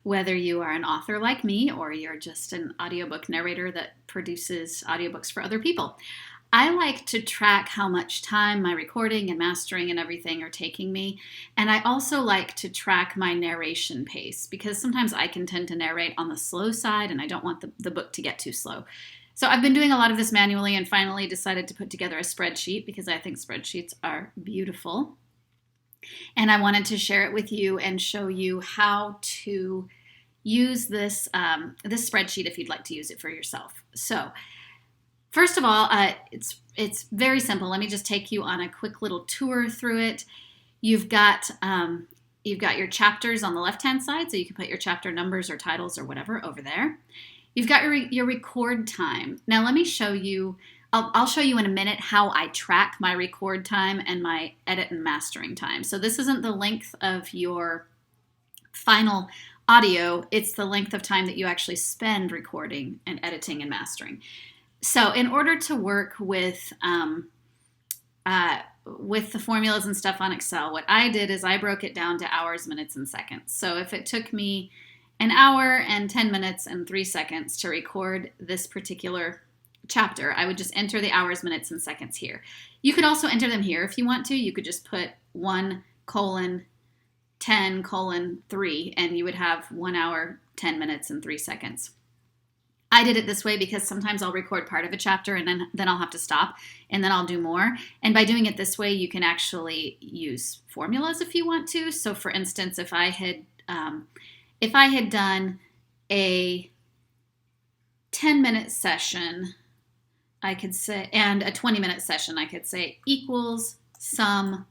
Whether you are an author like me or you're just an audiobook narrator that produces audiobooks for other people. I like to track how much time my recording and mastering and everything are taking me. And I also like to track my narration pace because sometimes I can tend to narrate on the slow side and I don't want the book to get too slow. So I've been doing a lot of this manually and finally decided to put together a spreadsheet because I think spreadsheets are beautiful. And I wanted to share it with you and show you how to use this spreadsheet if you'd like to use it for yourself. So first of all, it's very simple. Let me just take you on a quick little tour through it. You've got your chapters on the left-hand side, so you can put your chapter numbers or titles or whatever over there. You've got your record time. Now let me show you. I'll show you in a minute how I track my record time and my edit and mastering time. So this isn't the length of your final audio. It's the length of time that you actually spend recording and editing and mastering. So in order to work with the formulas and stuff on Excel, what I did is I broke it down to hours, minutes, and seconds. So if it took me an hour and 10 minutes and 3 seconds to record this particular chapter, I would just enter the hours, minutes, and seconds here. You could also enter them here if you want to. You could just put 1:10:3 and you would have 1 hour, 10 minutes, and 3 seconds. I did it this way because sometimes I'll record part of a chapter and then I'll have to stop and then I'll do more. And by doing it this way, you can actually use formulas if you want to. So for instance, if I had done a 10-minute session, I could say, and a 20-minute session, I could say equals sum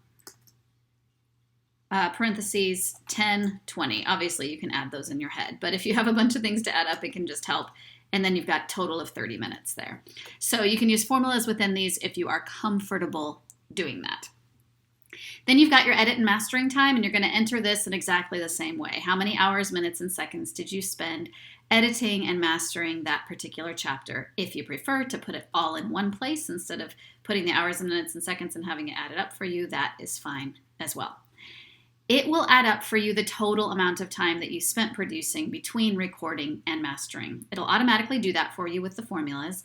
parentheses 10, 20. Obviously, you can add those in your head, but if you have a bunch of things to add up, it can just help. And then you've got a total of 30 minutes there. So you can use formulas within these if you are comfortable doing that. Then you've got your edit and mastering time, and you're going to enter this in exactly the same way. How many hours, minutes, and seconds did you spend editing and mastering that particular chapter? If you prefer to put it all in one place instead of putting the hours and minutes and seconds and having it added up for you, that is fine as well. It will add up for you the total amount of time that you spent producing between recording and mastering. It'll automatically do that for you with the formulas.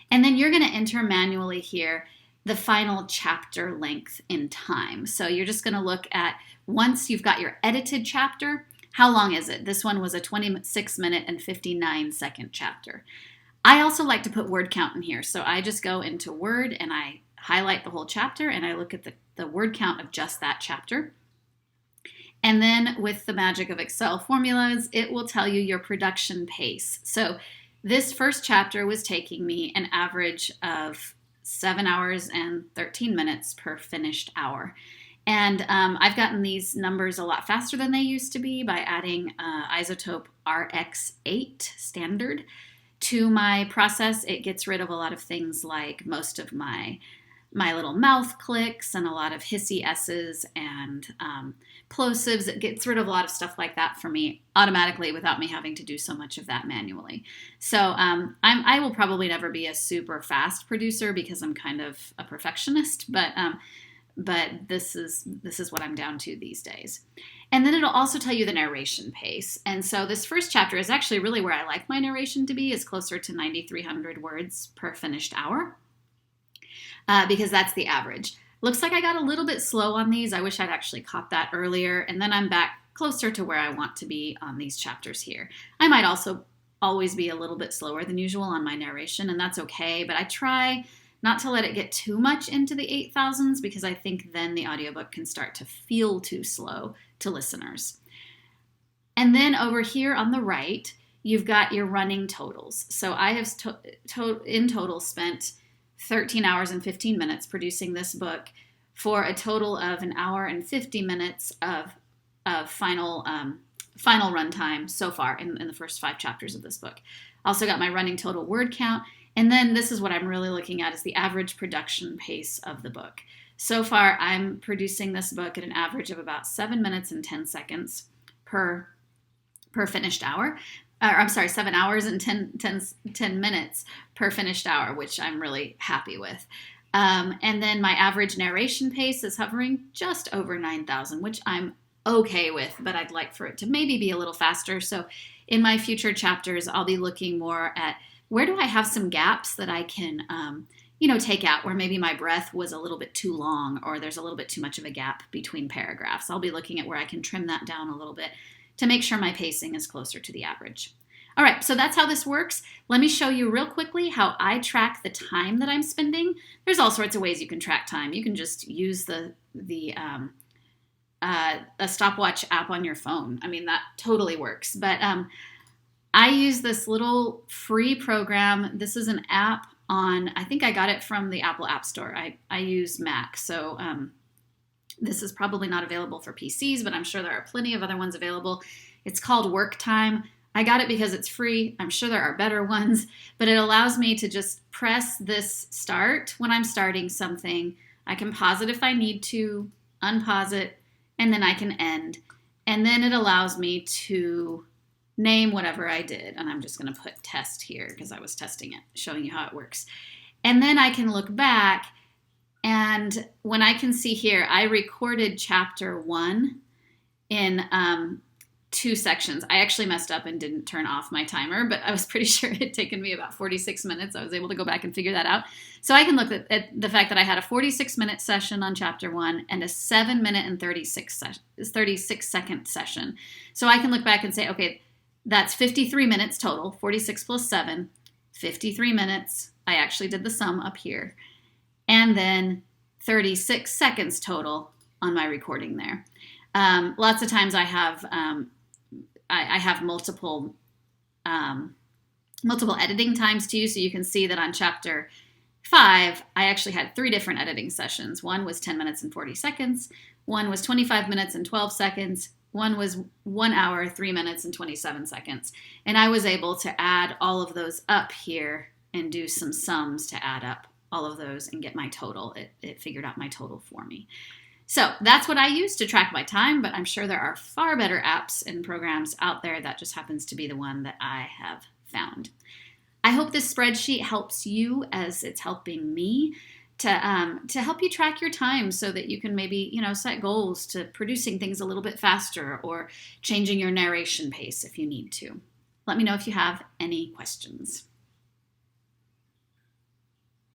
And then you're going to enter manually here the final chapter length in time. So you're just going to look at, once you've got your edited chapter, how long is it? This one was a 26-minute and 59-second chapter. I also like to put word count in here. So I just go into Word and I highlight the whole chapter and I look at the word count of just that chapter. And then with the magic of Excel formulas, it will tell you your production pace. So this first chapter was taking me an average of 7 hours and 13 minutes per finished hour. And I've gotten these numbers a lot faster than they used to be by adding Isotope RX8 standard to my process. It gets rid of a lot of things like most of my little mouth clicks and a lot of hissy S's and plosives. It gets rid of a lot of stuff like that for me automatically without me having to do so much of that manually. So I will probably never be a super fast producer because I'm kind of a perfectionist, but this is what I'm down to these days. And then it'll also tell you the narration pace. And so this first chapter is actually really where I like my narration to be, is closer to 9,300 words per finished hour. Because that's the average. Looks like I got a little bit slow on these. I wish I'd actually caught that earlier. And then I'm back closer to where I want to be on these chapters here. I might also always be a little bit slower than usual on my narration, and that's okay. But I try not to let it get too much into the 8,000s because I think then the audiobook can start to feel too slow to listeners. And then over here on the right, you've got your running totals. So I have in total spent 13 hours and 15 minutes producing this book for a total of an hour and 50 minutes of final runtime so far in the first 5 chapters of this book. Also got my running total word count. And then this is what I'm really looking at, is the average production pace of the book. So far, I'm producing this book at an average of about 7 minutes and 10 seconds per finished hour. 7 hours and 10 minutes per finished hour, which I'm really happy with. And then my average narration pace is hovering just over 9,000, which I'm okay with, but I'd like for it to maybe be a little faster. So in my future chapters, I'll be looking more at where do I have some gaps that I can, take out, where maybe my breath was a little bit too long or there's a little bit too much of a gap between paragraphs. I'll be looking at where I can trim that down a little bit to make sure my pacing is closer to the average. All right, so that's how this works. Let me show you real quickly how I track the time that I'm spending. There's all sorts of ways you can track time. You can just use a stopwatch app on your phone. I mean, that totally works. But I use this little free program. This is an app I think I got it from the Apple App Store. I use Mac, so this is probably not available for PCs, but I'm sure there are plenty of other ones available. It's called Work Time. I got it because it's free. I'm sure there are better ones, but it allows me to just press this start when I'm starting something. I can pause it if I need to, unpause it, and then I can end. And then it allows me to name whatever I did. And I'm just going to put test here because I was testing it, showing you how it works. And then I can look back, and when I can see here, I recorded chapter 1 in 2 sections. I actually messed up and didn't turn off my timer, but I was pretty sure it had taken me about 46 minutes. I was able to go back and figure that out. So I can look at the fact that I had a 46-minute session on chapter 1 and a 7-minute and 36-second session. So I can look back and say, okay, that's 53 minutes total, 46 plus 7, 53 minutes. I actually did the sum up here. And then 36 seconds total on my recording there. Lots of times I have multiple editing times too, so you can see that on chapter 5, I actually had 3 different editing sessions. One was 10 minutes and 40 seconds. One was 25 minutes and 12 seconds. One was 1 hour, 3 minutes, and 27 seconds. And I was able to add all of those up here and do some sums to add up all of those and get my total. It figured out my total for me. So that's what I use to track my time, but I'm sure there are far better apps and programs out there. That just happens to be the one that I have found. I hope this spreadsheet helps you as it's helping me to help you track your time so that you can maybe, set goals to producing things a little bit faster or changing your narration pace if you need to. Let me know if you have any questions.